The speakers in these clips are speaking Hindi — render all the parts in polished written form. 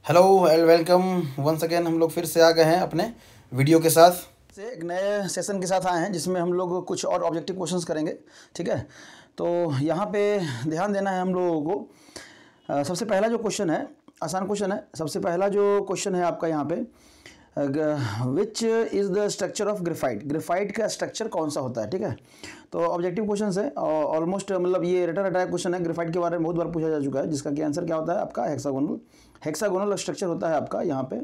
Hello and welcome once again. हम लोग फिर से आ गए हैं अपने वीडियो के साथ से एक नए सेशन के साथ आए हैं जिसमें हम लोग कुछ और ऑब्जेक्टिव क्वेश्चंस करेंगे। ठीक है, तो यहाँ पे ध्यान देना है हम लोगों को। सबसे पहला जो क्वेश्चन है आसान क्वेश्चन है। सबसे पहला जो क्वेश्चन है आपका यहाँ पे, which is the structure of graphite. Graphite का स्ट्रक्चर कौन सा होता है। ठीक है, तो ऑब्जेक्टिव क्वेश्चन है ऑलमोस्ट, मतलब ये रिटर्न अटैक क्वेश्चन है। ग्रेफाइट के बारे में बहुत बार पूछा जा चुका है, जिसका कि आंसर क्या होता है आपका हेक्सागोनल। हेक्सागोनल स्ट्रक्चर होता है आपका यहाँ पे।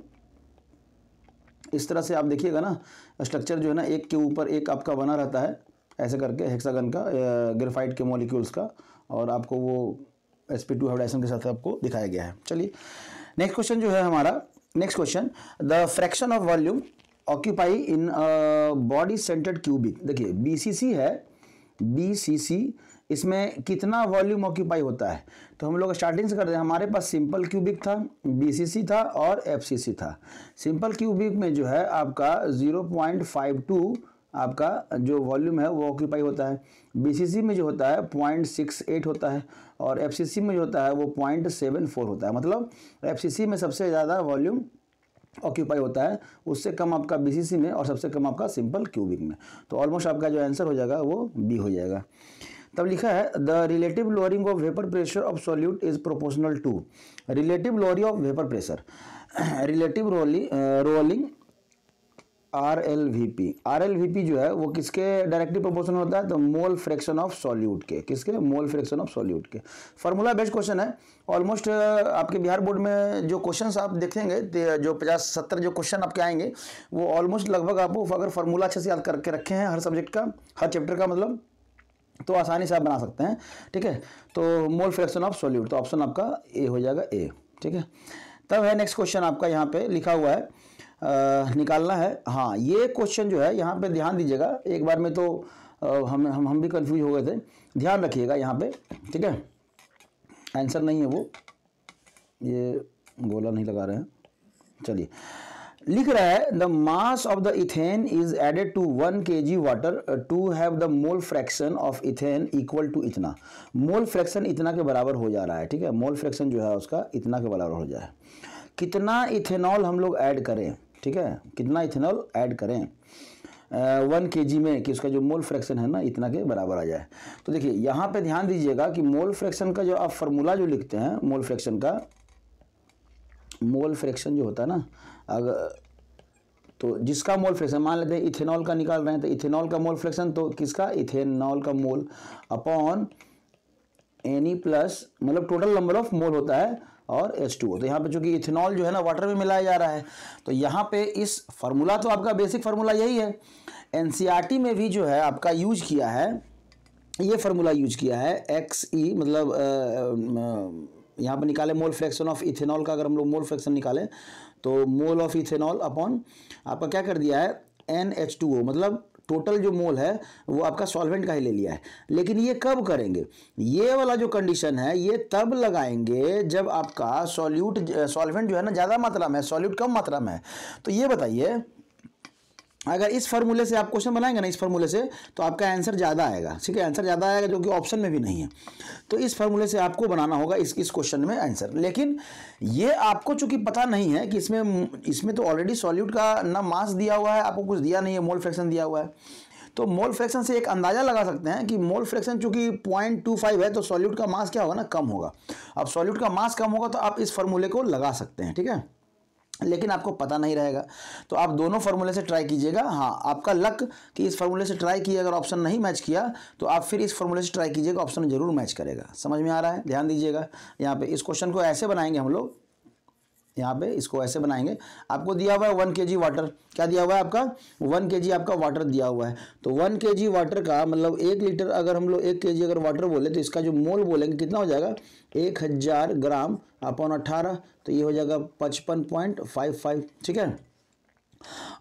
इस तरह से आप देखिएगा ना, स्ट्रक्चर जो है ना एक के ऊपर एक आपका बना रहता है ऐसे करके, हेक्सागन का, ग्रेफाइट के मॉलिक्यूल्स का, और आपको वो sp2 हाइब्रिडाइजेशन के साथ आपको दिखाया गया है। चलिए नेक्स्ट क्वेश्चन जो है हमारा, next question, the fraction of volume occupy in body centred cubic. देखिए बीसीसी है, बीसीसी, इसमें कितना वॉल्यूम ऑक्यूपाई होता है। तो हम लोग स्टार्टिंग से करते हैं। हमारे पास सिंपल क्यूबिक था, बीसीसी था और एफसीसी था। सिंपल क्यूबिक में जो है आपका 0.52 आपका जो वॉल्यूम है वो ऑक्यूपाई होता है। बीसीसी में जो होता है 0.68 होता है, और एफसीसी में जो होता है वो 0.74 होता है। मतलब एफसीसी में सबसे ज़्यादा वॉल्यूम ऑक्यूपाई होता है, उससे कम आपका बीसीसी में, और सबसे कम आपका सिंपल क्यूबिक में। तो ऑलमोस्ट आपका जो आंसर हो जाएगा वो बी हो जाएगा। तब लिखा है the relative lowering of vapour pressure of solute is proportional to. Relative lowering of vapour pressure, relative rolling RLVP। RLVP जो है वो किसके डायरेक्टली प्रोपोर्शनल होता है, तो मोल फ्रैक्शन ऑफ सॉल्यूट के। किसके? मोल फ्रैक्शन ऑफ सॉल्यूट के। फार्मूला बेस्ड क्वेश्चन है ऑलमोस्ट। आपके बिहार बोर्ड में जो क्वेश्चंस आप देखेंगे, जो 50-70 जो क्वेश्चन आपके आएंगे, वो ऑलमोस्ट लगभग आपको अगर फार्मूला अच्छे से याद करके रखे हैं हर सब्जेक्ट का, हर चैप्टर का मतलब, तो आसानी से आप बना सकते हैं। ठीक है, तो मोल फ्रैक्शन ऑफ सॉल्यूट, तो ऑप्शन आपका ए हो जाएगा, ए। ठीक है, तब है नेक्स्ट क्वेश्चन आपका यहाँ पे लिखा हुआ है, निकालना है। हाँ, ये क्वेश्चन जो है यहाँ पे ध्यान दीजिएगा, एक बार में तो हम भी कंफ्यूज हो गए थे। ध्यान रखिएगा यहाँ पे। ठीक है, आंसर नहीं है वो, ये गोला नहीं लगा रहे हैं। चलिए, लिख रहा है the mass of the ethane is added to 1 kg water to have the mole fraction of ethane equal to इतना। मोल फ्रैक्शन इतना के बराबर हो जा रहा है। ठीक है, मोल फ्रैक्शन जो है उसका इतना के बराबर हो जाए। कितना इथेनॉल हम लोग ऐड करें। ठीक है, कितना इथेनॉल ऐड करें 1 kg में कि उसका जो मोल फ्रैक्शन है ना इतना के बराबर आ जाए। तो देखिए यहाँ पे ध्यान दीजिएगा कि मोल फ्रैक्शन का जो आप फार्मूला जो लिखते हैं, मोल फ्रैक्शन का, मोल फ्रैक्शन जो होता है ना, अगर तो जिसका मोल फ्रैक्शन मान लेते हैं इथेनॉल का निकाल रहे हैं, तो इथेनॉल का मोल फ्रैक्शन तो किसका, इथेनॉल का मोल अपॉन एनी प्लस, मतलब टोटल नंबर ऑफ मोल होता है, और H2O। तो यहाँ पे चूंकि इथेनॉल जो है ना वाटर में मिलाया जा रहा है, तो यहाँ पे इस फार्मूला, तो आपका बेसिक फार्मूला यही है। एनसीईआरटी में भी जो है आपका यूज किया है, ये फार्मूला यूज किया है XE, मतलब यहाँ पर निकाले मोल फ्रैक्शन ऑफ इथेनॉल का। अगर हम लोग मोल फ्रैक्शन निकालें तो मोल ऑफ इथेनॉल अपॉन आपका क्या कर दिया है NH2O, मतलब टोटल जो मोल है वो आपका सॉल्वेंट का ही ले लिया है। लेकिन ये कब करेंगे, ये वाला जो कंडीशन है ये तब लगाएंगे जब आपका सॉल्वेंट जो है ना ज़्यादा मात्रा में है, सॉल्यूट कम मात्रा में है। तो ये बताइए, अगर इस फार्मूले से आप क्वेश्चन बनाएंगे ना, इस फार्मूले से, तो आपका आंसर ज़्यादा आएगा। ठीक है, आंसर ज़्यादा आएगा जो कि ऑप्शन में भी नहीं है। तो इस फार्मूले से आपको बनाना होगा इस क्वेश्चन में आंसर। लेकिन ये आपको चूंकि पता नहीं है कि इसमें तो ऑलरेडी सॉल्यूट का ना मास दिया हुआ है, आपको कुछ दिया नहीं है, मोल फ्रैक्शन दिया हुआ है। तो मोल फ्रैक्शन से एक अंदाजा लगा सकते हैं कि मोल फ्रैक्शन चूंकि 0.25 है, तो सॉल्यूट का मास क्या होगा ना, कम होगा। अब सॉल्यूट का मास कम होगा तो आप इस फार्मूले को लगा सकते हैं। ठीक है, लेकिन आपको पता नहीं रहेगा, तो आप दोनों फार्मूले से ट्राई कीजिएगा। हाँ, आपका लक कि इस फार्मूले से ट्राई किया, अगर ऑप्शन नहीं मैच किया तो आप फिर इस फार्मूले से ट्राई कीजिएगा, ऑप्शन जरूर मैच करेगा। समझ में आ रहा है? ध्यान दीजिएगा। यहाँ पे इस क्वेश्चन को ऐसे बनाएंगे हम लोग, यहाँ पे इसको ऐसे बनाएंगे। आपको दिया हुआ है 1 kg वाटर, क्या दिया हुआ है आपका 1 kg आपका वाटर दिया हुआ है। तो 1 kg वाटर का मतलब 1 लीटर, अगर हम लोग 1 kg अगर वाटर बोले तो इसका जो मोल बोलेंगे कितना हो जाएगा, 1000 ग्राम अपॉन 18, तो ये हो जाएगा 55.55। ठीक है,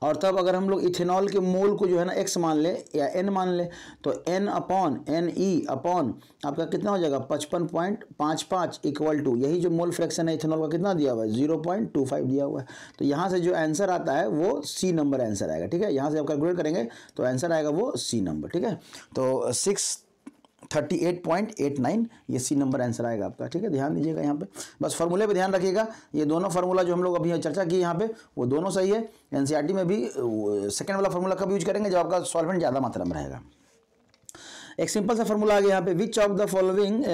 और तब अगर हम लोग इथेनॉल के मोल को जो है ना x मान ले या n मान ले, तो n अपॉन NE अपॉन आपका कितना हो जाएगा 55.55 इक्वल टू, यही जो मोल फ्रैक्शन है इथेनॉल का कितना दिया हुआ है 0.25 दिया हुआ है। तो यहाँ से जो आंसर आता है वो C नंबर आंसर आएगा। ठीक है, यहाँ से आप कैलकुलेट करेंगे तो आंसर आएगा वो C नंबर। ठीक है, तो 38.89 ये सी नंबर आंसर आएगा आपका। ठीक है, ध्यान दीजिएगा यहाँ पे, बस फार्मूले पे ध्यान रखिएगा। ये दोनों फार्मूला जो हम लोग अभी चर्चा की यहाँ पे वो दोनों सही है। एनसीईआरटी में भी सेकंड वाला फार्मूला कब यूज करेंगे, जब आपका सॉल्वेंट ज़्यादा मात्रा में रहेगा। एक सिंपल सा फार्मूला आ गया यहाँ पे, विच of the following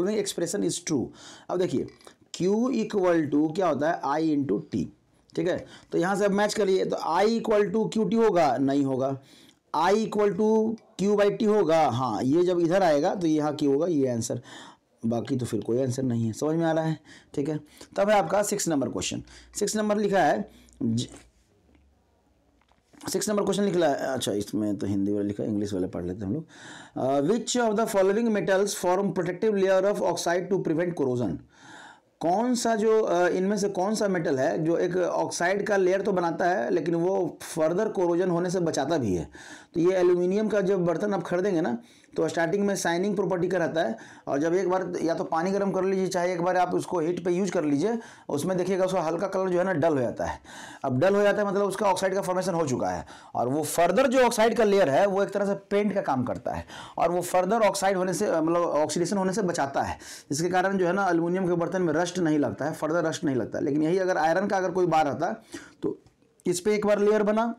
expression is true. अब देखिए Q इक्वल टू क्या होता है, I इंटू टी। ठीक है, तो यहाँ से अब मैच करिए, तो I equal to q t होगा, नहीं होगा। I equal to q by t होगा, हाँ, ये जब इधर आएगा तो यहाँ Q होगा, ये आंसर, बाकी तो फिर कोई आंसर नहीं है। समझ में आ रहा है? ठीक है, तब है आपका 6 नंबर क्वेश्चन। 6 नंबर लिखा है 6 नंबर क्वेश्चन लिखा है, अच्छा इसमें तो हिंदी वाला लिखा है, इंग्लिश वाले पढ़ लेते हैं हम लोग। Which of the following metals form protective layer of oxide to prevent corrosion. कौन सा जो इनमें से कौन सा मेटल है जो एक ऑक्साइड का लेयर तो बनाता है लेकिन वो फर्दर कोरोजन होने से बचाता भी है। तो ये एल्यूमिनियम का जब बर्तन आप खरीदेंगे ना तो स्टार्टिंग में शाइनिंग प्रॉपर्टी का रहता है, और जब एक बार या तो पानी गर्म कर लीजिए, चाहे एक बार आप उसको हीट पे यूज कर लीजिए, उसमें देखिएगा उसका हल्का कलर जो है ना डल हो जाता है। अब डल हो जाता है मतलब उसका ऑक्साइड का फॉर्मेशन हो चुका है, और वो फर्दर जो ऑक्साइड का लेयर है वो एक तरह से पेंट का काम करता है, और वो फर्दर ऑक्साइड होने से मतलब ऑक्सीडेशन होने से बचाता है। इसके कारण जो है ना एल्यूमिनियम के बर्तन में रस्ट नहीं लगता है, फर्दर रस्ट नहीं लगता है। लेकिन यही अगर आयरन का अगर कोई बार आता तो इस पर एक बार लेयर बना,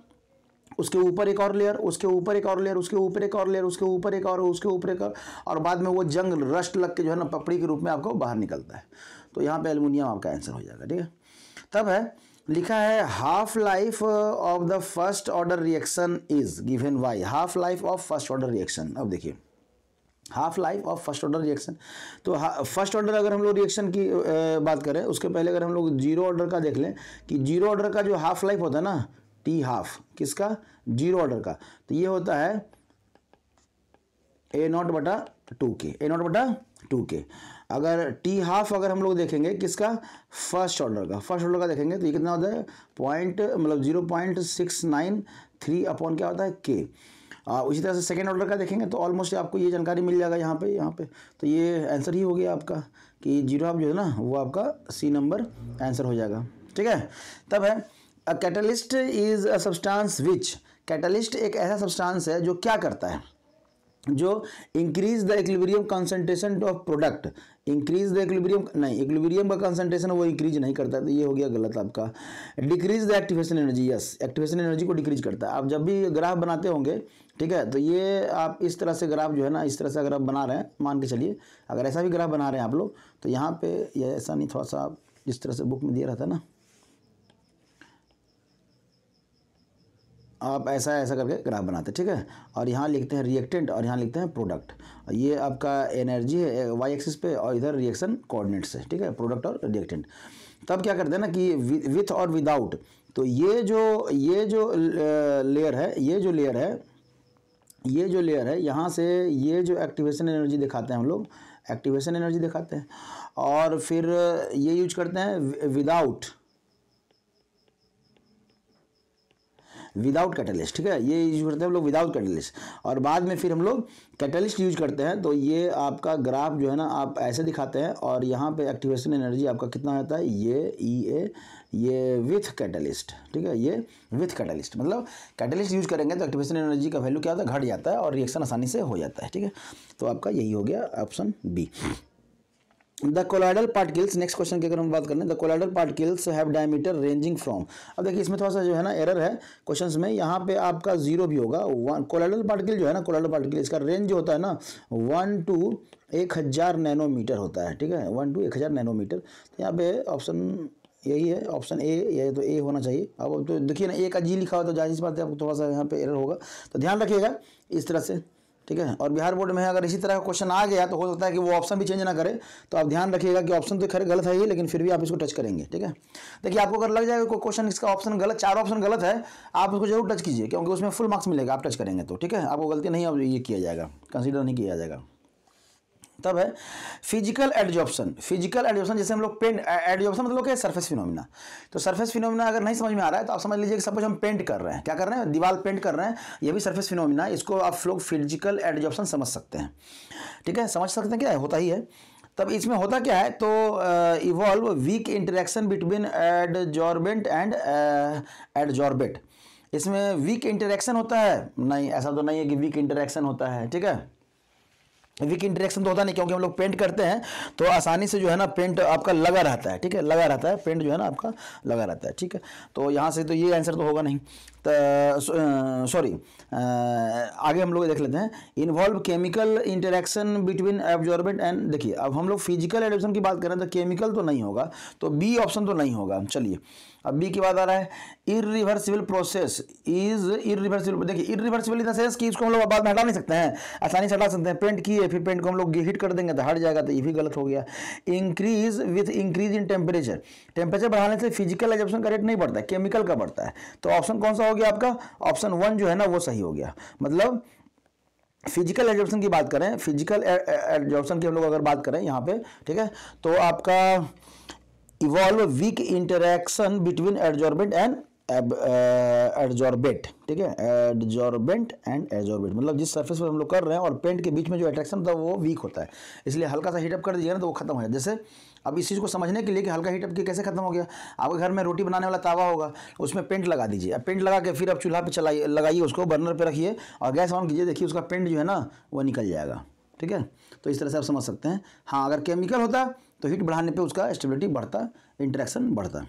उसके ऊपर एक और लेयर, उसके ऊपर एक और लेयर, उसके ऊपर एक और लेयर, उसके ऊपर एक और, उसके ऊपर एक और बाद में वो जंग रस्ट लग के जो है ना पपड़ी के रूप में आपको बाहर निकलता है। तो यहाँ पे एल्युमिनियम आपका आंसर हो जाएगा। ठीक है, तब है लिखा है half life of the first order reaction is given by. Half life of first order reaction, अब देखिए half life of first order reaction, तो फर्स्ट ऑर्डर अगर हम लोग रिएक्शन की बात करें उसके पहले अगर हम लोग जीरो ऑर्डर का देख लें कि जीरो ऑर्डर का जो हाफ लाइफ होता है ना, टी हाफ, किसका, जीरो ऑर्डर का, तो ये होता है A0/2K, A0/2K। अगर टी हाफ अगर हम लोग देखेंगे किसका, फर्स्ट ऑर्डर का, फर्स्ट ऑर्डर का देखेंगे तो ये कितना होता है, पॉइंट मतलब 0.693 अपॉन क्या होता है K। उसी तरह से सेकेंड ऑर्डर का देखेंगे तो ऑलमोस्ट आपको ये जानकारी मिल जाएगा यहाँ पे। तो ये आंसर ही हो गया आपका कि जीरो हाफ जो है ना वो आपका सी नंबर आंसर हो जाएगा। ठीक है, तब है a catalyst is a substance which. Catalyst एक ऐसा सब्सटेंस है जो क्या करता है, जो increase the equilibrium concentration of product. Increase the equilibrium नहीं, इक्विलिब्रियम का कंसंट्रेशन वो इंक्रीज नहीं करता, तो ये हो गया गलत आपका। Decrease the activation energy, yes, activation energy को डिक्रीज करता है। आप जब भी ग्राफ बनाते होंगे, ठीक है, तो ये आप इस तरह से ग्राफ जो है ना, इस तरह से अगर आप बना रहे हैं, मान के चलिए अगर ऐसा भी ग्राफ बना रहे हैं आप लोग, तो यहाँ पे ये ऐसा नहीं, थोड़ा सा आप जिस तरह से बुक में दिया रहता है ना, आप ऐसा ऐसा करके ग्राफ बनाते हैं। ठीक है, और यहाँ लिखते हैं रिएक्टेंट और यहाँ लिखते हैं प्रोडक्ट। ये आपका एनर्जी है वाई एक्सिस पे और इधर रिएक्शन कोऑर्डिनेट्स है। ठीक है, प्रोडक्ट और रिएक्टेंट। तब क्या करते हैं ना कि विथ और विदाउट, तो ये जो लेयर है, ये जो लेयर है यहाँ से ये जो एक्टिवेशन एनर्जी दिखाते हैं हम लोग, एक्टिवेशन एनर्जी दिखाते हैं, और फिर ये यूज करते हैं विदाउट कैटलिस्ट। ठीक है, ये यूज करते हैं हम लोग विदाउट कैटलिस्ट, और बाद में फिर हम लोग कैटलिस्ट यूज करते हैं। तो ये आपका ग्राफ जो है ना आप ऐसे दिखाते हैं, और यहाँ पे एक्टिवेशन एनर्जी आपका कितना होता है, ये EA, ये विथ कैटलिस्ट। ठीक है, ये विथ कैटलिस्ट, मतलब कैटलिस्ट यूज करेंगे तो एक्टिवेशन एनर्जी का वैल्यू क्या होता है, घट जाता है और रिएक्शन आसानी से हो जाता है। ठीक है, तो आपका यही हो गया option B. The colloidal particles, next question की अगर हम बात करें, the colloidal particles have diameter ranging from. अब देखिए इसमें थोड़ा सा जो है ना एरर है क्वेश्चंस में, यहाँ पे आपका जीरो भी होगा। कोलाइडल पार्टिकल जो है ना, कोलाइडल पार्टिकल इसका रेंज जो होता है ना 1 to 1000 नैनोमीटर होता है। ठीक है, 1 to 1000 नैनोमीटर। तो यहाँ पे ऑप्शन यही है, ऑप्शन ए, ये तो ए होना चाहिए। अब तो देखिए ना, ए का जी लिखा हुआ तो जाहिर सी बात है आपको थोड़ा सा यहाँ पे एरर होगा, तो ध्यान रखिएगा इस तरह से। ठीक है, और बिहार बोर्ड में अगर इसी तरह का क्वेश्चन आ गया तो हो सकता है कि वो ऑप्शन भी चेंज ना करे, तो आप ध्यान रखिएगा कि ऑप्शन तो खैर गलत है ही, लेकिन फिर भी आप इसको टच करेंगे। ठीक है, देखिए आपको अगर लग जाएगा कोई क्वेश्चन इसका ऑप्शन गलत, 4 ऑप्शन गलत है, आप उसको जरूर टच कीजिए, क्योंकि उसमें फुल मार्क्स मिलेगा आप टच करेंगे तो। ठीक है, आपको गलती नहीं अब ये किया जाएगा, कंसिडर नहीं किया जाएगा। तब है फिजिकल एडजॉर्प्शन। फिजिकल एडजॉर्प्शन जैसे हम लोग पेंट, एडजॉर्प्शन मतलब क्या, सरफेस फिनोमिना। तो सरफेस फिनोमिना अगर नहीं समझ में आ रहा है तो आप समझ लीजिए कि सपोज हम पेंट कर रहे हैं, क्या कर रहे हैं, दीवार पेंट कर रहे हैं, ये भी सरफेस फिनोमिना, इसको आप लोग फिजिकल एडजॉर्प्शन समझ सकते हैं। ठीक है, समझ सकते हैं क्या होता ही है। तब इसमें होता क्या है, तो evolve weak interaction between adsorbent and adsorbate. इसमें वीक इंटरेक्शन होता है, नहीं ऐसा तो नहीं है कि वीक इंटरेक्शन होता है। ठीक है, वीक इंटरेक्शन तो होता नहीं, क्योंकि हम लोग पेंट करते हैं तो आसानी से जो है ना पेंट आपका लगा रहता है, ठीक है, लगा रहता है, पेंट जो है ना आपका लगा रहता है, ठीक है। तो यहाँ से तो ये आंसर तो होगा नहीं। तो सॉरी, आगे हम लोग देख लेते हैं। Involve chemical interaction between absorbent and, देखिए अब हम लोग फिजिकल एडिशन की बात करें तो केमिकल तो नहीं होगा, तो बी ऑप्शन तो नहीं होगा। चलिए अब बी की बात आ रहा है, इरिवर्सिबल प्रोसेस इज इरिवर्सिबल। देखिए इरिवर्सिबल इन द सेंस कि इसको हम लोग बाद में हटा नहीं सकते हैं, आसानी से हटा सकते हैं। पेंट किए फिर पेंट को हम लोग हीट कर देंगे तो हट जाएगा, तो ये भी गलत हो गया। Increase with increase in temperature, temperature बढ़ाने से फिजिकल एब्जॉर्प्शन का रेट नहीं बढ़ता है, केमिकल का बढ़ता है। तो ऑप्शन कौन सा हो गया आपका, ऑप्शन 1 जो है ना वो सही हो गया। मतलब फिजिकल एब्जॉर्प्शन की बात करें, फिजिकल एब्जॉर्प्शन की हम लोग अगर बात करें यहाँ पे, ठीक है, तो आपका evolve weak interaction between adsorbent and adsorbate, ठीक है, एडजॉर्बेंट एंड एडजॉर्बेट, मतलब जिस सरफेस पर हम लोग कर रहे हैं और पेंट के बीच में जो अट्रैक्शन होता है वो वीक होता है, इसलिए हल्का सा हीटअप कर दीजिएगा ना तो वो खत्म हो जाए। जैसे अब इस चीज़ को समझने के लिए कि हल्का हीटअप की कैसे खत्म हो गया, आपके घर में रोटी बनाने वाला तावा होगा, उसमें पेंट लगा दीजिए। अब पेंट लगा के फिर आप चूल्हा पे चलाइए, लगाइए उसको, बर्नर पे रखिए और गैस ऑन कीजिए, देखिए उसका पेंट जो है ना वो निकल जाएगा, ठीक है। तो इस तरह से आप समझ सकते हैं। हाँ, अगर केमिकल होता तो हीट बढ़ाने पे उसका स्टेबिलिटी बढ़ता, इंटरेक्शन बढ़ता।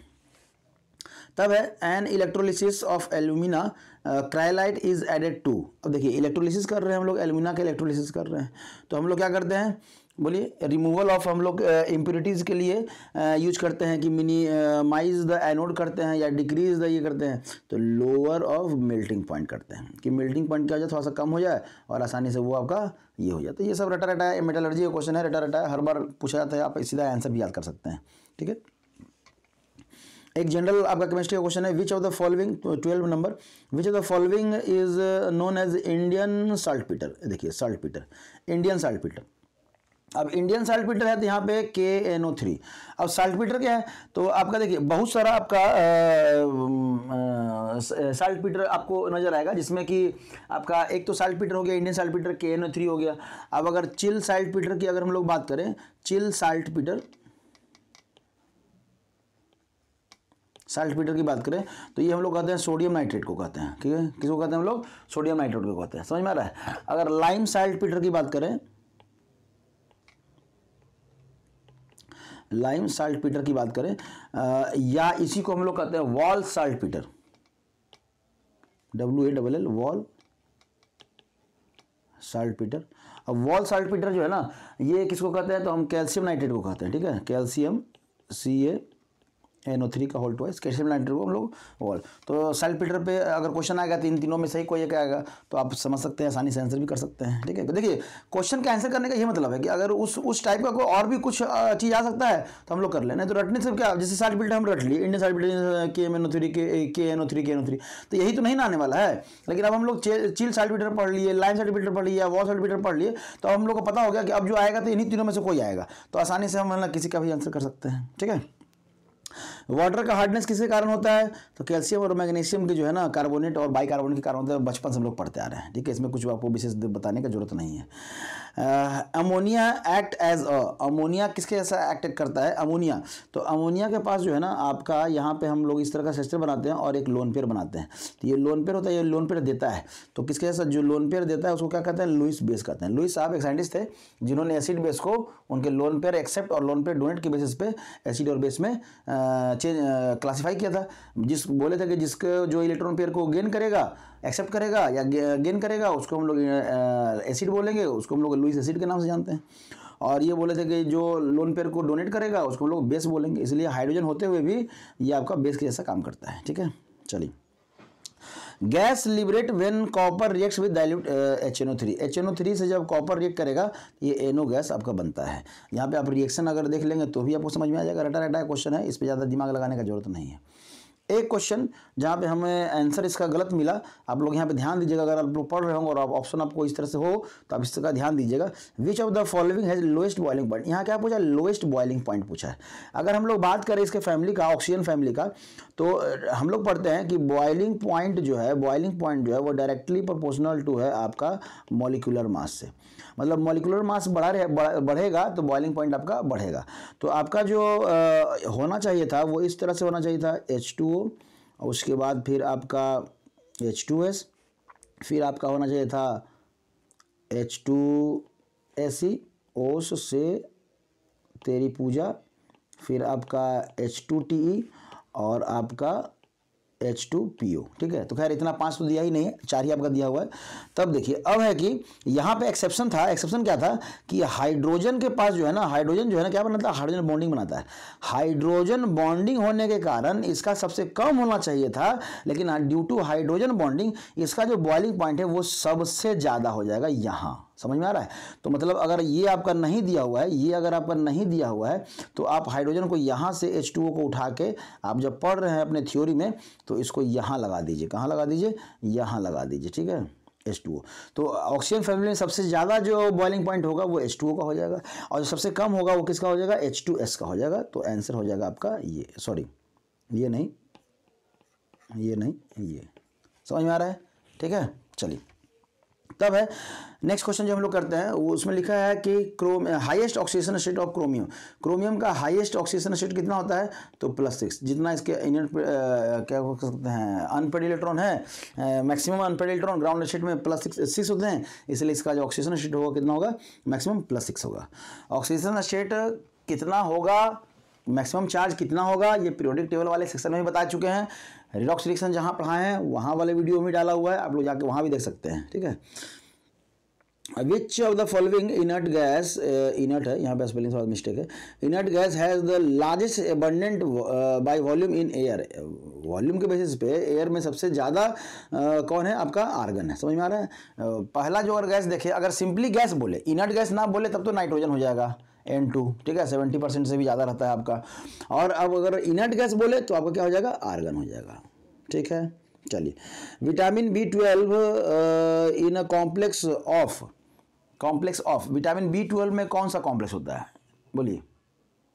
तब है an electrolysis of alumina cryolite is added to. अब देखिए इलेक्ट्रोलिसिस कर रहे हैं हम लोग, एल्यूमिना का इलेक्ट्रोलिसिस कर रहे हैं, तो हम लोग क्या करते हैं, बोलिए, रिमूवल ऑफ हम लोग इम्प्योरिटीज़ के लिए यूज करते हैं कि मिनिमाइज द एनोड करते हैं या डिक्रीज द ये करते हैं, तो लोअर ऑफ मेल्टिंग पॉइंट करते हैं कि मेल्टिंग पॉइंट क्या हो जाए, थोड़ा सा कम हो जाए और आसानी से वो आपका ये हो जाए। तो ये सब रटा रटा है, मेटलर्जी का क्वेश्चन है, रटा रटा है, हर बार पूछा जाता है, आप सीधा आंसर भी याद कर सकते हैं, ठीक है। एक जनरल आपका केमिस्ट्री का क्वेश्चन है, which of the following 12 number, which of the following is known as Indian saltpetre. देखिए साल्टपीटर, इंडियन साल्टपीटर। अब इंडियन साल्टपीटर है तो यहाँ पे KNO3। अब साल्टपीटर क्या है, तो आपका देखिए बहुत सारा आपका साल्टपीटर आपको नजर आएगा, जिसमें कि आपका एक तो साल्टपीटर हो गया इंडियन साल्टपीटर, KNO3 हो गया। अब अगर चिल साल्टपीटर की अगर हम लोग बात करें, चिल साल्टपीटर की बात करें तो ये हम लोग कहते हैं सोडियम नाइट्रेट को कहते हैं, ठीक है, किसको कहते हैं हम लोग, सोडियम नाइट्रेट को कहते हैं, समझ में आ रहा है। अगर लाइम साल्टपीटर की बात करें, लाइम साल्टपीटर की बात करें या इसी को हम लोग कहते हैं wall saltpetre, WALL wall saltpetre. अब वॉल साल्टपीटर जो है ना ये किसको कहते हैं, तो हम कैल्शियम नाइट्रेट को कहते हैं, ठीक है, कैल्शियम CaNO3 का होल ट्वाइस, कैल्शियम नाइट्रेट को हम लोग वॉल। तो साल्टपीटर पे अगर क्वेश्चन आएगा तो इन तीनों में सही कोई एक आएगा, तो आप समझ सकते हैं, आसानी से आंसर भी कर सकते हैं, ठीक है। तो देखिए क्वेश्चन का आंसर करने का ये मतलब है कि अगर उस टाइप का कोई और भी कुछ चीज़ आ सकता है तो हम लोग कर लें, नहीं तो रटने से क्या, जैसे साल्टपीटर हम रट लिए, इंडियन साल्टपीटर KNO3 तो यही तो नहीं ना आने वाला है। लेकिन अब हम लोग चिल साल्टपीटर पढ़ लिए, लाइम साल्टपीटर पढ़ लिए, वॉल साल्टपीटर पढ़ लिए, तो हम लोग को पता हो गया कि अब जो आएगा तो इन्हीं तीनों में से कोई आएगा, तो आसानी से हम किसी का भी आंसर कर सकते हैं, ठीक है। वाटर का हार्डनेस किसके कारण होता है, तो कैल्शियम और मैग्नीशियम की जो है ना कार्बोनेट और बाइकार्बोनेट के कारण होता है, बचपन से हम लोग पढ़ते आ रहे हैं, ठीक है, इसमें कुछ आपको विशेष बताने की जरूरत नहीं है। अमोनिया एक्ट एज अमोनिया किसके जैसा एक्ट करता है, अमोनिया, तो अमोनिया के पास जो है ना आपका यहाँ पे हम लोग इस तरह का सेस्टर बनाते हैं और एक लोन पेयर बनाते हैं, तो ये लोन पेयर होता है, ये लोन पेयर देता है, तो किसके जैसा जो लोन पेयर देता है उसको क्या कहते हैं, लुईस बेस कहते हैं। लुईस साहब एक साइंटिस्ट थे जिन्होंने एसिड बेस को उनके लोन पेयर एक्सेप्ट और लोन पेयर डोनेट के बेसिस पे एसिड और बेस में क्लासिफाई किया था। जिस बोले थे कि जिसके जो इलेक्ट्रॉन पेयर को गेन करेगा, एक्सेप्ट करेगा या गेन करेगा, उसको हम लोग एसिड बोलेंगे, उसको हम लोग लुईस एसिड के नाम से जानते हैं। और ये बोले थे कि जो लोन पेयर को डोनेट करेगा उसको हम लोग बेस बोलेंगे, इसलिए हाइड्रोजन होते हुए भी ये आपका बेस के जैसा काम करता है, ठीक है। चलिए, gas liberate when copper reacts with dilute HNO3। HNO3 से जब कॉपर रिएक्ट करेगा ये NO गैस आपका बनता है। यहाँ पे आप रिएक्शन अगर देख लेंगे तो भी आपको समझ में आ जाएगा, रटा रटा क्वेश्चन है, इस पर ज़्यादा दिमाग लगाने का जरूरत नहीं है। एक क्वेश्चन जहाँ पे हमें आंसर इसका गलत मिला, आप लोग यहाँ पे ध्यान दीजिएगा, अगर आप लोग पढ़ रहे होंगे और आप ऑप्शन आपको इस तरह से हो तो आप इसका ध्यान दीजिएगा। विच of the following has lowest boiling point, यहाँ क्या पूछा, लोएस्ट बॉइलिंग पॉइंट पूछा है। अगर हम लोग बात करें इसके फैमिली का, ऑक्सीजन फैमिली का, तो हम लोग पढ़ते हैं कि बॉइलिंग पॉइंट जो है वो डायरेक्टली प्रोपोर्शनल टू है आपका मॉलिक्यूलर मास से, मतलब मॉलिक्यूलर मास बढ़ेगा तो बॉइलिंग पॉइंट आपका बढ़ेगा। तो आपका जो होना चाहिए था वो इस तरह से होना चाहिए था, H2O, और उसके बाद फिर आपका H2S, फिर आपका होना चाहिए था H2 ऐसी ओस से तेरी पूजा, फिर आपका H2TE और आपका H2PO, ठीक है। तो खैर इतना 5 तो दिया ही नहीं है, 4 ही आपका दिया हुआ है। तब देखिए अब है कि यहाँ पे एक्सेप्शन था। एक्सेप्शन क्या था कि हाइड्रोजन के पास जो है ना, हाइड्रोजन जो है ना क्या बनाता है, हाइड्रोजन बॉन्डिंग बनाता है। हाइड्रोजन बॉन्डिंग होने के कारण इसका सबसे कम होना चाहिए था, लेकिन ड्यू टू हाइड्रोजन बॉन्डिंग इसका जो बॉइलिंग पॉइंट है वो सबसे ज़्यादा हो जाएगा यहाँ। समझ में आ रहा है? तो मतलब अगर ये आपका नहीं दिया हुआ है, ये अगर आपका नहीं दिया हुआ है, तो आप हाइड्रोजन को यहाँ से H2O को उठा के आप जब पढ़ रहे हैं अपने थ्योरी में, तो इसको यहाँ लगा दीजिए। कहाँ लगा दीजिए? यहाँ लगा दीजिए, ठीक है, H2O। तो ऑक्सीजन फैमिली में सबसे ज़्यादा जो बॉइलिंग पॉइंट होगा वो H2O का हो जाएगा, और जो सबसे कम होगा वो किसका हो जाएगा? H2S का हो जाएगा। तो आंसर हो जाएगा आपका ये, सॉरी ये नहीं, ये नहीं, ये। समझ में आ रहा है? ठीक है, चलिए। तब है नेक्स्ट क्वेश्चन जो हम लोग करते हैं, वो उसमें लिखा है कि highest oxidation state of chromium. Chromium का हाईएस्ट ऑक्सीडेशन स्टेट कितना होता है? तो +6। जितना इसके क्या हो सकते हैं, अनपेड इलेक्ट्रॉन है, maximum unpaired electron ground state में +6 होते हैं, इसलिए इसका जो ऑक्सीडेशन स्टेट होगा कितना होगा? मैक्सिमम +6 होगा। ऑक्सीडेशन स्टेट कितना होगा, मैक्सिमम चार्ज कितना होगा, ये पीरियोडिक टेबल वाले सेक्शन में भी बता चुके हैं। रिडॉक्स रिएक्शन जहाँ पढ़ाए हैं वहाँ वाले वीडियो में डाला हुआ है, आप लोग जाके वहाँ भी देख सकते हैं, ठीक है। Which of the following inert gas, inert है यहाँ पे, स्पेलिंग थोड़ा मिस्टेक है, inert gas has the largest abundant by volume in air. Volume के बेसिस पे एयर में सबसे ज़्यादा कौन है? आपका आर्गन है। समझ में आ रहा है? पहला जो अगर गैस देखे, अगर सिंपली गैस बोले, इनर्ट गैस ना बोले, तब तो नाइट्रोजन हो जाएगा N2, ठीक है, 70% से भी ज़्यादा रहता है आपका। और अब अगर इनर्ट गैस बोले तो आपका क्या हो जाएगा? आर्गन हो जाएगा, ठीक है। चलिए, vitamin B12 in a complex of vitamin B12 में कौन सा कॉम्प्लेक्स होता है? बोलिए,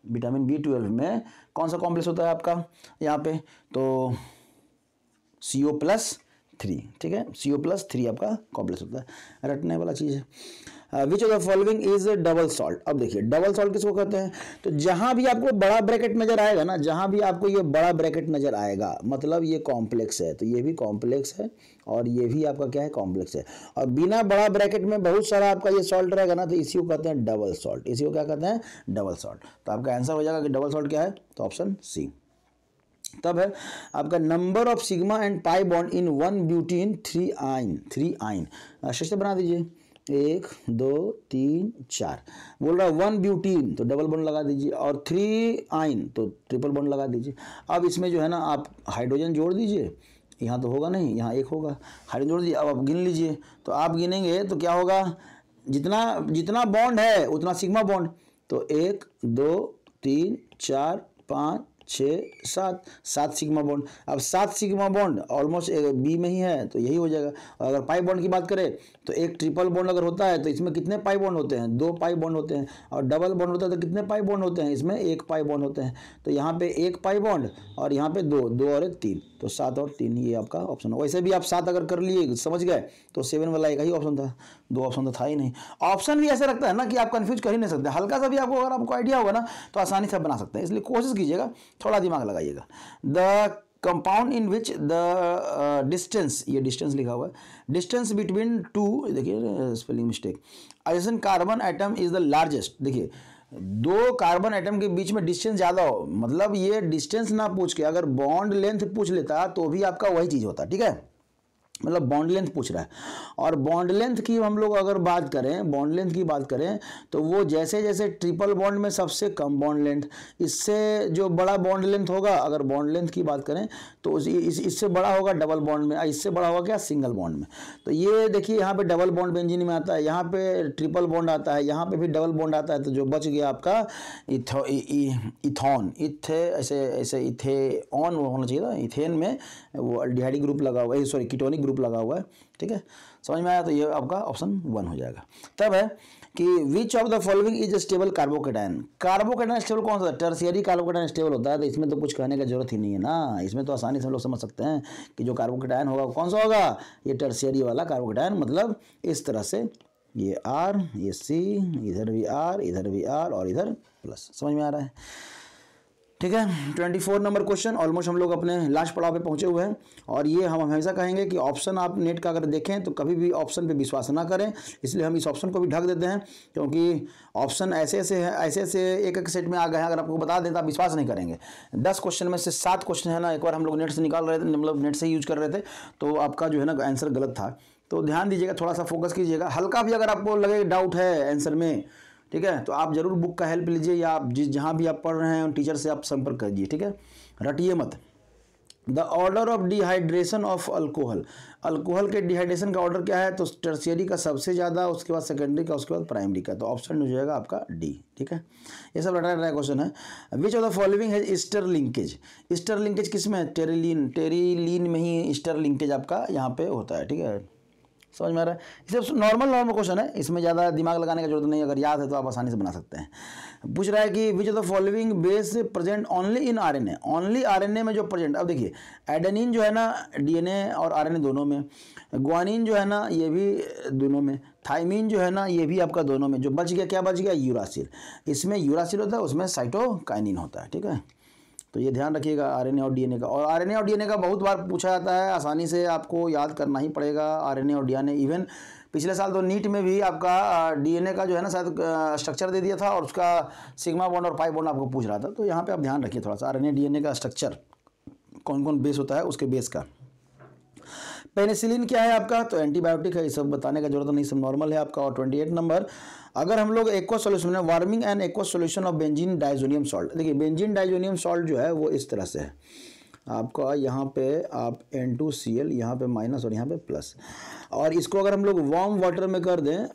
विटामिन B12 में कौन सा कॉम्प्लेक्स होता है आपका यहाँ पे? तो CO+3, ठीक है, CO+3 आपका कॉम्प्लेक्स होता है, रटने वाला चीज़ है। Which of the following is double salt. अब देखिए डबल सॉल्ट किसको कहते हैं? तो जहां भी आपको बड़ा ब्रैकेट नजर आएगा ना, जहां भी आपको ये बड़ा ब्रैकेट नजर आएगा, मतलब ये कॉम्प्लेक्स है, तो ये भी कॉम्प्लेक्स है और ये भी आपका क्या है? कॉम्प्लेक्स है। और बिना बड़ा ब्रैकेट में बहुत सारा आपका ये सॉल्ट रहेगा ना, तो इसी को कहते हैं डबल सॉल्ट। इसी को क्या कहते हैं? Double salt. तो आपका आंसर हो जाएगा कि डबल सॉल्ट क्या है? तो ऑप्शन सी। तब है आपका number of sigma and pi bond in 1 butene 3 आइन। से बना दीजिए, 1 2 3 4। बोल रहा है 1 ब्यूटीन तो डबल बॉन्ड लगा दीजिए, और 3 आइन तो ट्रिपल बॉन्ड लगा दीजिए। अब इसमें जो है ना आप हाइड्रोजन जोड़ दीजिए, यहाँ तो होगा नहीं, यहाँ 1 होगा, हाइड्रोजन जोड़ दीजिए। अब आप गिन लीजिए, तो आप गिनेंगे तो क्या होगा? जितना बॉन्ड है उतना सिग्मा बॉन्ड। तो 1 2 3 4 5 6 7 सिग्मा बॉन्ड। अब 7 सिग्मा बॉन्ड ऑलमोस्ट बी में ही है, तो यही हो जाएगा। और अगर पाई बॉन्ड की बात करें तो एक ट्रिपल बॉन्ड अगर होता है तो इसमें कितने पाई बॉन्ड होते हैं? 2 पाई बॉन्ड होते हैं। और डबल बॉन्ड होता है तो कितने पाई बॉन्ड होते हैं? इसमें 1 पाई बॉन्ड होते हैं। तो यहाँ पे 1 पाई बॉन्ड और यहाँ पे 2 और 1 3, तो 7 और 3 ये आपका ऑप्शन है। वैसे भी आप 7 अगर कर लिए, समझ गए, तो 7 वाला एक ही ऑप्शन था, 2 ऑप्शन तो था ही नहीं। ऑप्शन भी ऐसे रखता है ना कि आप कंफ्यूज कर ही नहीं सकते। हल्का सा भी आपको अगर आपको आइडिया होगा ना तो आसानी से बना सकते हैं, इसलिए कोशिश कीजिएगा, थोड़ा दिमाग लगाइएगा। The compound in which the distance, ये डिस्टेंस लिखा हुआ है, डिस्टेंस बिटवीन 2, देखिए spelling mistake, adjacent carbon atom is the largest. देखिए 2 कार्बन एटम के बीच में डिस्टेंस ज़्यादा हो, मतलब ये डिस्टेंस ना पूछ के अगर बॉन्ड लेंथ पूछ लेता तो भी आपका वही चीज़ होता, ठीक है, मतलब बॉन्ड लेंथ पूछ रहा है। और बॉन्ड लेंथ की हम लोग अगर बात करें, बॉन्ड लेंथ की बात करें तो वो जैसे जैसे ट्रिपल बॉन्ड में सबसे कम बॉन्ड लेंथ, इससे जो बड़ा बॉन्ड लेंथ होगा, अगर बॉन्ड लेंथ की बात करें तो इससे बड़ा होगा डबल बॉन्ड में, इससे बड़ा होगा क्या? सिंगल बॉन्ड में। तो ये देखिए यहाँ पे डबल बॉन्ड बेंजीन में आता है, यहाँ पे ट्रिपल बॉन्ड आता है, यहाँ पे भी डबल बॉन्ड आता है, तो जो बच गया आपका इथॉन, ऐसे इथेऑन होना चाहिए था, इथेन में वो अल्डिहाइड ग्रुप लगा हुआ है, सॉरी कीटोनिक ग्रुप लगा हुआ है, ठीक है, समझ में आया? तो ये आपका ऑप्शन 1 हो जाएगा। तब है कि विच of the following is stable carbocation. Carbocation stable कौन सा है? टर्शियरी कार्बोकेटाइन स्टेबल होता है, तो इसमें तो कुछ कहने की जरूरत ही नहीं है ना, इसमें तो आसानी से हम लोग समझ सकते हैं कि जो कार्बोकेटाइन होगा कौन सा होगा? ये टर्शियरी वाला कार्बोकेटाइन, मतलब इस तरह से ये R, ये C, इधर भी R, इधर भी R और इधर प्लस। समझ में आ रहा है? ठीक है। 24 नंबर क्वेश्चन, ऑलमोस्ट हम लोग अपने लास्ट पड़ाव पे पहुंचे हुए हैं। और ये हम हमेशा कहेंगे कि ऑप्शन आप नेट का अगर देखें तो कभी भी ऑप्शन पे विश्वास ना करें, इसलिए हम इस ऑप्शन को भी ढक देते हैं, क्योंकि ऑप्शन ऐसे ऐसे एक एक सेट में आ गए हैं, अगर आपको बता दें तो आप विश्वास नहीं करेंगे। 10 क्वेश्चन में से 7 क्वेश्चन है ना, एक बार हम लोग नेट से निकाल रहे थे, मतलब नेट से यूज कर रहे थे, तो आपका जो है ना आंसर गलत था। तो ध्यान दीजिएगा, थोड़ा सा फोकस कीजिएगा, हल्का भी अगर आपको लगे डाउट है आंसर में, ठीक है, तो आप जरूर बुक का हेल्प लीजिए, या आप जहाँ भी आप पढ़ रहे हैं उन टीचर से आप संपर्क कीजिए, ठीक है, रटिए मत। The order of dehydration of alcohol, alcohol के डिहाइड्रेशन का ऑर्डर क्या है, तो टर्शियरी का सबसे ज़्यादा, उसके बाद सेकेंडरी का, उसके बाद प्राइमरी का, तो ऑप्शन हो जाएगा आपका डी, ठीक है। ये सब रटा क्वेश्चन है। विच ऑफ द फॉलोइंग है ईस्टर लिंकेज, ईस्टर लिंकेज किस में है, टेरिलीन में ही ईस्टर लिंकेज आपका यहाँ पे होता है, ठीक है, समझ में आ रहा है। इसे नॉर्मल क्वेश्चन है, इसमें ज़्यादा दिमाग लगाने की जरूरत नहीं, अगर याद है तो आप आसानी से बना सकते हैं। पूछ रहा है कि विच of the following base present only in RNA, only RNA में जो प्रेजेंट, अब देखिए एडेनिन जो है ना डीएनए और आरएनए दोनों में, ग्वानिन जो है ना ये भी दोनों में, थाइमिन जो है ना ये भी आपका दोनों में, जो बच गया क्या बच गया, यूरासिल, इसमें यूरासिल होता है, उसमें साइटोकाइनिन होता है, ठीक है। तो ये ध्यान रखिएगा आरएनए और डीएनए का। और आरएनए और डीएनए का बहुत बार पूछा जाता है, आसानी से आपको याद करना ही पड़ेगा आरएनए और डीएनए। इवन पिछले साल तो नीट में भी आपका डीएनए का जो है ना शायद स्ट्रक्चर दे दिया था, और उसका सिग्मा बॉन्ड और पाई बॉन्ड आपको पूछ रहा था, तो यहाँ पे आप ध्यान रखिए थोड़ा सा आरएनए डीएनए का स्ट्रक्चर कौन कौन बेस होता है उसके बेस का। पेनिसिलिन क्या है आपका, तो एंटीबायोटिक है, ये सब बताने का जरूरत नहीं, सब नॉर्मल है आपका। और 28 नंबर, अगर हम लोग एक्वस सॉल्यूशन है, warming and aqueous solution of benzene diazonium salt, देखिए बेंजीन डाइजोनियम सॉल्ट जो है वो इस तरह से है आपका, यहाँ पे आप N2Cl, यहाँ पे माइनस और यहाँ पे प्लस, और इसको अगर हम लोग वार्म वाटर में कर दें,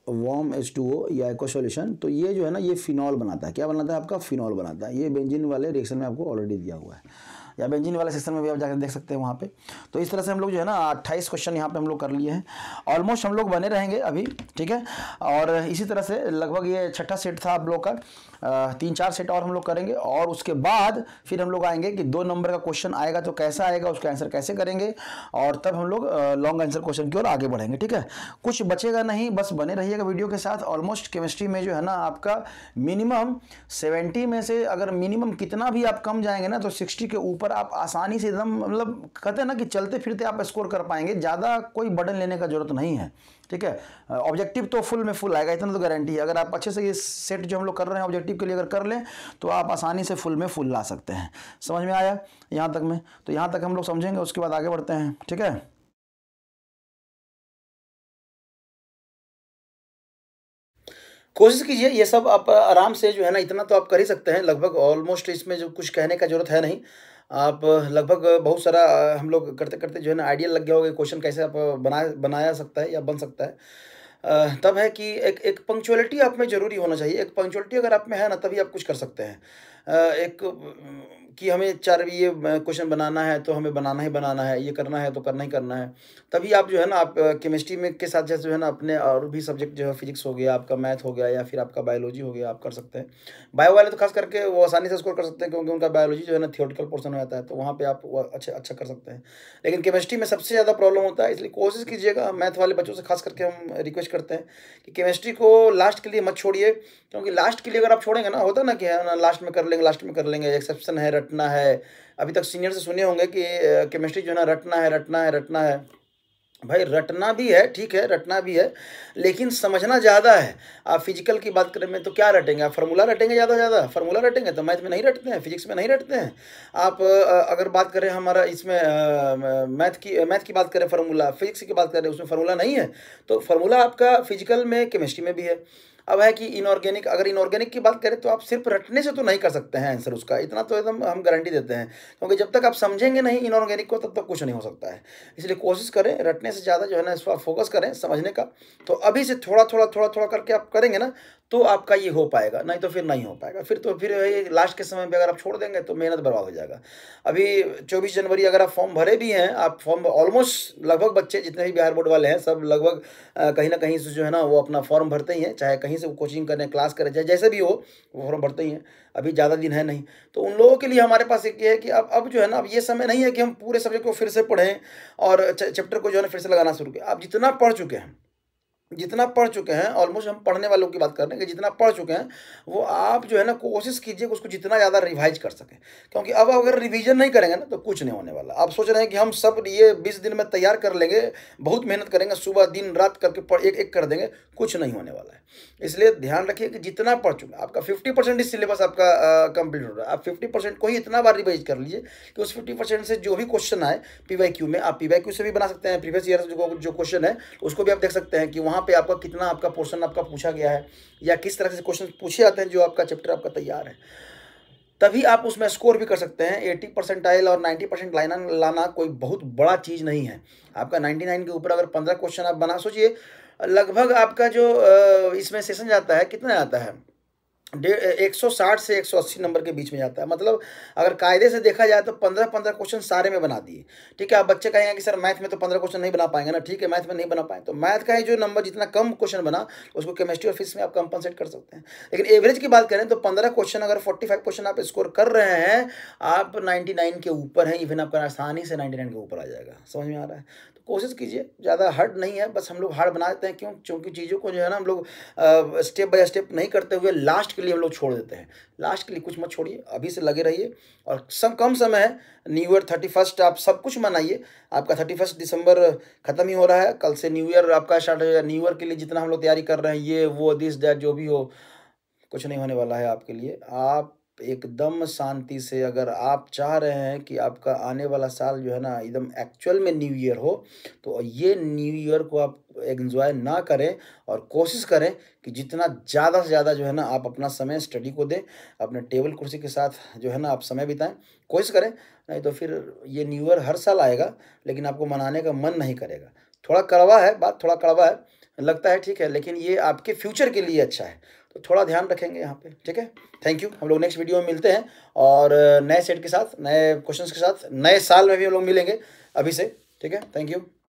वार्म H2O या एक्वस सॉल्यूशन, तो ये जो है ना ये फिनॉल बनाता है, क्या बनाता है आपका, फिनॉल बनाता है। ये बेंजीन वाले रिएक्शन में आपको ऑलरेडी दिया हुआ है, या बेंजीन वाले सेक्शन में भी आप जाकर देख सकते हैं वहाँ पे। तो इस तरह से हम लोग जो है ना 28 क्वेश्चन यहाँ पे हम लोग कर लिए हैं, ऑलमोस्ट हम लोग बने रहेंगे अभी, ठीक है। और इसी तरह से लगभग ये छठा सेट था आप लोग का, 3-4 सेट और हम लोग करेंगे, और उसके बाद फिर हम लोग आएंगे कि 2 नंबर का क्वेश्चन आएगा तो कैसा आएगा, उसका आंसर कैसे करेंगे, और तब हम लोग लॉन्ग आंसर क्वेश्चन की ओर आगे बढ़ेंगे, ठीक है। कुछ बचेगा नहीं, बस बने रहिएगा वीडियो के साथ। ऑलमोस्ट केमिस्ट्री में जो है ना आपका मिनिमम 70 में से अगर मिनिमम कितना भी आप कम जाएंगे ना, तो 60 के ऊपर आप आसानी से एकदम, मतलब कहते हैं ना कि चलते फिरते आप स्कोर कर पाएंगे, ज़्यादा कोई बर्डन लेने का जरूरत नहीं है, ठीक है। ऑब्जेक्टिव तो फुल में फुल आएगा, इतना तो गारंटी है। अगर आप अच्छे से ये सेट जो हम लोग कर रहे हैं ऑब्जेक्टिव के लिए अगर कर लें, तो आप आसानी से फुल में फुल ला सकते हैं। समझ में आया यहाँ तक में, तो यहाँ तक हम लोग समझेंगे, उसके बाद आगे बढ़ते हैं, ठीक है। कोशिश कीजिए ये सब आप आराम से जो है ना, इतना तो आप कर ही सकते हैं लगभग, ऑलमोस्ट इसमें जो कुछ कहने का जरूरत है नहीं। आप लगभग बहुत सारा हम लोग करते करते जो है ना आइडिया लग गया होगा क्वेश्चन कैसे आप बनाया सकता है या बन सकता है। तब है कि एक एक पंक्चुअलिटी आप में ज़रूरी होना चाहिए, एक पंक्चुअलिटी अगर आप में है ना तभी आप कुछ कर सकते हैं। एक कि हमें 4 ये क्वेश्चन बनाना है तो हमें बनाना ही बनाना है, ये करना है तो करना ही करना है, तभी आप जो है ना आप केमिस्ट्री में के साथ जैसे जो है ना अपने और भी सब्जेक्ट जो है फिजिक्स हो गया, आपका मैथ हो गया, या फिर आपका बायोलॉजी हो गया, आप कर सकते हैं। बायो वाले तो खास करके वो आसानी से स्कोर कर सकते हैं, क्योंकि उनका बायोलॉजी जो है ना थियोरेटिकल पोर्शन हो जाता है, तो वहाँ पे आप वो अच्छा कर सकते हैं। लेकिन केमिस्ट्री में सबसे ज़्यादा प्रॉब्लम होता है, इसलिए कोशिश कीजिएगा, मैथ वाले बच्चों से खास करके हम रिक्वेस्ट करते हैं कि केमिस्ट्री को लास्ट के लिए मत छोड़िए, क्योंकि लास्ट के लिए अगर आप छोड़ेंगे ना, होता ना कि लास्ट में कर लेंगे, लास्ट में कर लेंगे, एक्सेप्शन है, रटना है। अभी तक सीनियर से सुने होंगे कि केमिस्ट्री जो है ना रटना है। भाई रटना भी है, ठीक है, रटना भी है, लेकिन समझना ज़्यादा है। आप फिजिकल की बात करें में तो क्या रटेंगे, आप फार्मूला रटेंगे, ज़्यादा फार्मूला रटेंगे, तो मैथ में नहीं रटते हैं, फिजिक्स में नहीं रटते हैं। आप अगर बात करें हमारा इसमें मैथ की बात करें, फार्मूला, फिजिक्स की बात करें उसमें फार्मूला नहीं है, तो फार्मूला आपका फिजिकल में केमिस्ट्री में भी है। अब है कि इनऑर्गेनिक, अगर इनऑर्गेनिक की बात करें तो आप सिर्फ रटने से तो नहीं कर सकते हैं आंसर उसका, इतना तो एकदम हम गारंटी देते हैं, क्योंकि जब तक आप समझेंगे नहीं इनऑर्गेनिक को तब तक कुछ नहीं हो सकता है। इसलिए कोशिश करें रटने से ज़्यादा जो है ना इस पर फोकस करें समझने का। तो अभी से थोड़ा करके आप करेंगे ना, तो आपका ये हो पाएगा, नहीं तो फिर नहीं हो पाएगा। फिर ये लास्ट के समय पे अगर आप छोड़ देंगे तो मेहनत बर्बाद हो जाएगा। अभी 24 जनवरी अगर आप फॉर्म भरे भी हैं, आप फॉर्म ऑलमोस्ट लगभग बच्चे जितने भी बिहार बोर्ड वाले हैं सब लगभग कहीं ना कहीं से जो है ना वो अपना फॉर्म भरते ही हैं, चाहे कहीं से वो कोचिंग करें, क्लास करें, चाहे जैसे भी हो वो फॉर्म भरते ही हैं। अभी ज़्यादा दिन है नहीं, तो उन लोगों के लिए हमारे पास एक ये है कि अब जो है ना, अब ये समय नहीं है कि हम पूरे सब्जेक्ट को फिर से पढ़ें और चैप्टर को जो है ना फिर से लगाना शुरू करें। आप जितना पढ़ चुके हैं जितना पढ़ चुके हैं, ऑलमोस्ट हम पढ़ने वालों की बात कर रहे हैं कि जितना पढ़ चुके हैं वो आप जो है ना कोशिश कीजिए कि उसको जितना ज़्यादा रिवाइज कर सकें, क्योंकि अब अगर रिवीजन नहीं करेंगे ना तो कुछ नहीं होने वाला। आप सोच रहे हैं कि हम सब ये 20 दिन में तैयार कर लेंगे, बहुत मेहनत करेंगे, सुबह दिन रात करके पढ़ एक एक कर देंगे, कुछ नहीं होने वाला है। इसलिए ध्यान रखिए कि जितना पढ़ चुके हैं, आपका 50% इस सिलेबस आपका कंप्लीट हो रहा है, आप 50% को ही इतना बार रिवाइज कर लीजिए कि उस 50% से जो भी क्वेश्चन आए पीवाईक्यू में, आप पीवाईक्यू से भी बना सकते हैं, प्रीवियस ईयर जो क्वेश्चन है उसको भी आप देख सकते हैं कि वहाँ पे आपका कितना आपका पोर्शन आपका पूछा गया है या किस तरह से क्वेश्चन पूछे जाते हैं जो आपका चैप्टर आपका तैयार है। तभी आप उसमें स्कोर भी कर सकते हैं। 80% और 90% लाना कोई बहुत बड़ा चीज़ नहीं है। आपका 99 के ऊपर अगर 15 क्वेश्चन आप बना, सोचिए लगभग आपका जो इसमें सेशन जाता है कितना आता है, 160 से 180 नंबर के बीच में जाता है। मतलब अगर कायदे से देखा जाए तो 15-15 क्वेश्चन सारे में बना दिए। ठीक है, आप बच्चे कहेंगे कि सर मैथ में तो 15 क्वेश्चन नहीं बना पाएंगे ना। ठीक है, मैथ में नहीं बना पाए तो मैथ का ही जो नंबर जितना कम क्वेश्चन बना उसको केमिस्ट्री और फिजिक्स में आप कंपनसेट कर सकते हैं। लेकिन एवरेज की बात करें तो 15 क्वेश्चन अगर 45 क्वेश्चन आप स्कोर कर रहे हैं, आप 99 के ऊपर हैं, इवन आपका आसानी से 99 के ऊपर आ जाएगा। समझ में आ रहा है? तो कोशिश कीजिए, ज़्यादा हार्ड नहीं है, बस हम लोग हार्ड बना देते हैं। क्यों? क्योंकि चीज़ों को जो है ना हम लोग स्टेप बाय स्टेप नहीं करते हुए लास्ट के लिए हम लोग छोड़ देते हैं। लास्ट के लिए कुछ मत छोड़िए, अभी से लगे रहिए। और कम समय है, न्यू ईयर 31 आप सब कुछ मनाइए। आपका 31 दिसंबर ख़त्म ही हो रहा है, कल से न्यू ईयर आपका स्टार्ट हो जाएगा। न्यू ईयर के लिए जितना हम लोग तैयारी कर रहे हैं, ये वो दिस दैट जो भी हो, कुछ नहीं होने वाला है आपके लिए। आप एकदम शांति से, अगर आप चाह रहे हैं कि आपका आने वाला साल जो है ना एकदम एक्चुअल में न्यू ईयर हो, तो ये न्यू ईयर को आप एंजॉय ना करें और कोशिश करें कि जितना ज़्यादा से ज़्यादा जो है ना आप अपना समय स्टडी को दें, अपने टेबल कुर्सी के साथ जो है ना आप समय बिताएं, कोशिश करें। नहीं तो फिर ये न्यू ईयर हर साल आएगा लेकिन आपको मनाने का मन नहीं करेगा। थोड़ा कड़वा है, बात थोड़ा कड़वा है, लगता है ठीक है, लेकिन ये आपके फ्यूचर के लिए अच्छा है, तो थोड़ा ध्यान रखेंगे यहाँ पे। ठीक है, थैंक यू। हम लोग नेक्स्ट वीडियो में मिलते हैं और नए सेट के साथ, नए क्वेश्चंस के साथ, नए साल में भी हम लोग मिलेंगे अभी से। ठीक है, थैंक यू।